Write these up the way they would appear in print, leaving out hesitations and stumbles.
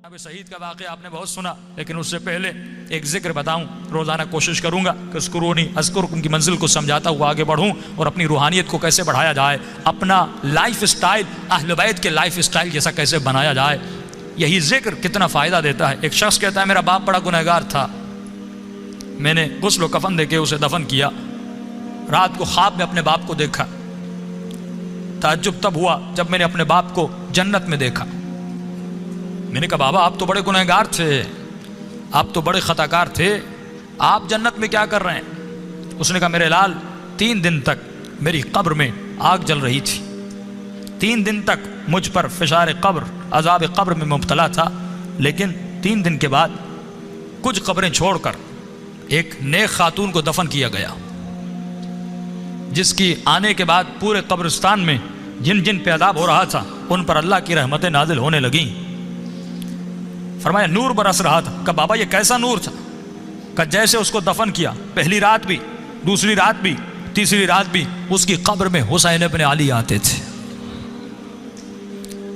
اب شہید کا واقعہ آپ نے بہت سنا، لیکن اس سے پہلے ایک ذکر بتاؤں. روزانہ کوشش کروں گا کہ اذکرونی اذکرکم کی منزل کو سمجھاتا ہوا آگے بڑھوں اور اپنی روحانیت کو کیسے بڑھایا جائے، اپنا لائف سٹائل اہل بیت کے لائف سٹائل جیسا کیسے بنایا جائے. یہی ذکر کتنا فائدہ دیتا ہے. ایک شخص کہتا ہے میرا باپ بڑا گنہگار تھا، میں نے غسل و کفن دے کے اسے دفن کیا. رات کو خواب میں اپنے باپ کو دیکھا. تعجب تب ہوا جب میں نے اپنے باپ کو جنت میں دیکھا. میں نے کہا بابا آپ تو بڑے گنہگار تھے، آپ تو بڑے خطا کار تھے، آپ جنت میں کیا کر رہے ہیں؟ اس نے کہا میرے لال 3 دن تک میری قبر میں آگ جل رہی تھی، 3 دن تک مجھ پر فشار قبر عذاب قبر میں مبتلا تھا، لیکن 3 دن کے بعد کچھ قبریں چھوڑ کر ایک نیک خاتون کو دفن کیا گیا، جس کی آنے کے بعد پورے قبرستان میں جن جن پہ عذاب ہو رہا تھا ان پر اللہ کی رحمتیں نازل ہونے لگیں. فرمایا نور برس رہا تھا. کہ بابا یہ کیسا نور تھا؟ کہ جیسے اس کو دفن کیا پہلی رات بھی، دوسری رات بھی، تیسری رات بھی اس کی قبر میں حسین ابن علی آتے تھے.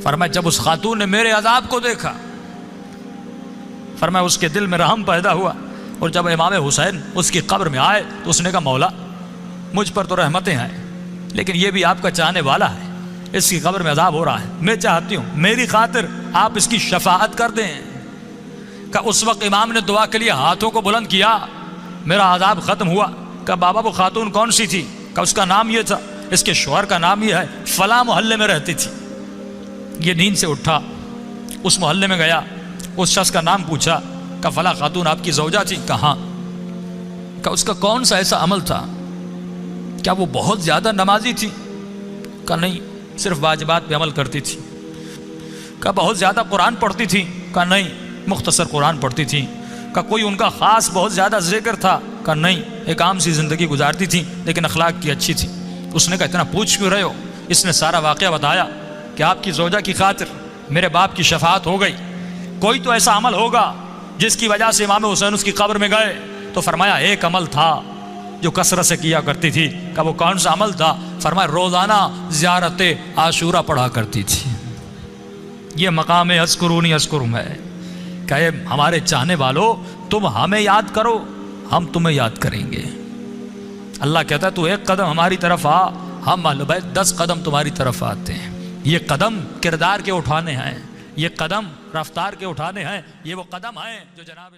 فرمایا جب اس خاتون نے میرے عذاب کو دیکھا، فرمایا اس کے دل میں رحم پیدا ہوا، اور جب امام حسین اس کی قبر میں آئے تو اس نے کہا مولا مجھ پر تو رحمتیں ہیں، لیکن یہ بھی آپ کا چاہنے والا ہے، اس کی قبر میں عذاب ہو رہا ہے، میں چاہتی ہوں میری خاطر آپ اس کی شفاعت کر دیں. کہ اس وقت امام نے دعا کے لیے ہاتھوں کو بلند کیا، میرا عذاب ختم ہوا. کہ بابا وہ خاتون کون سی تھی؟ کہ اس کا نام یہ تھا، اس کے شوہر کا نام یہ ہے، فلاں محلے میں رہتی تھی. یہ نیند سے اٹھا، اس محلے میں گیا، اس شخص کا نام پوچھا. کہ فلاں خاتون آپ کی زوجہ تھی؟ کہاں؟ کہ اس کا کون سا ایسا عمل تھا؟ کیا وہ بہت زیادہ نمازی تھی؟ کہ نہیں، صرف واجبات پہ عمل کرتی تھی. کہ بہت زیادہ قرآن پڑھتی تھی؟ کہ نہیں، مختصر قرآن پڑھتی تھی. کہ کوئی ان کا خاص بہت زیادہ ذکر تھا؟ کہ نہیں، ایک عام سی زندگی گزارتی تھی لیکن اخلاق کی اچھی تھی. اس نے کہا اتنا پوچھ کیوں رہے ہو؟ اس نے سارا واقعہ بتایا کہ آپ کی زوجہ کی خاطر میرے باپ کی شفاعت ہو گئی. کوئی تو ایسا عمل ہوگا جس کی وجہ سے امام حسین اس کی قبر میں گئے. تو فرمایا ایک عمل تھا جو کثرت سے کیا کرتی تھی. کہ وہ کون سا عمل تھا؟ فرمایا روزانہ زیارت عاشورہ پڑھا کرتی تھی. یہ مقام اذکرونی اذکرکم ہے کہ ہمارے چاہنے والوں تم ہمیں یاد کرو، ہم تمہیں یاد کریں گے. اللہ کہتا ہے تو 1 قدم ہماری طرف آ، ہم اہل بیت 10 قدم تمہاری طرف آتے ہیں. یہ قدم کردار کے اٹھانے ہیں، یہ قدم رفتار کے اٹھانے ہیں، یہ وہ قدم ہیں جو جناب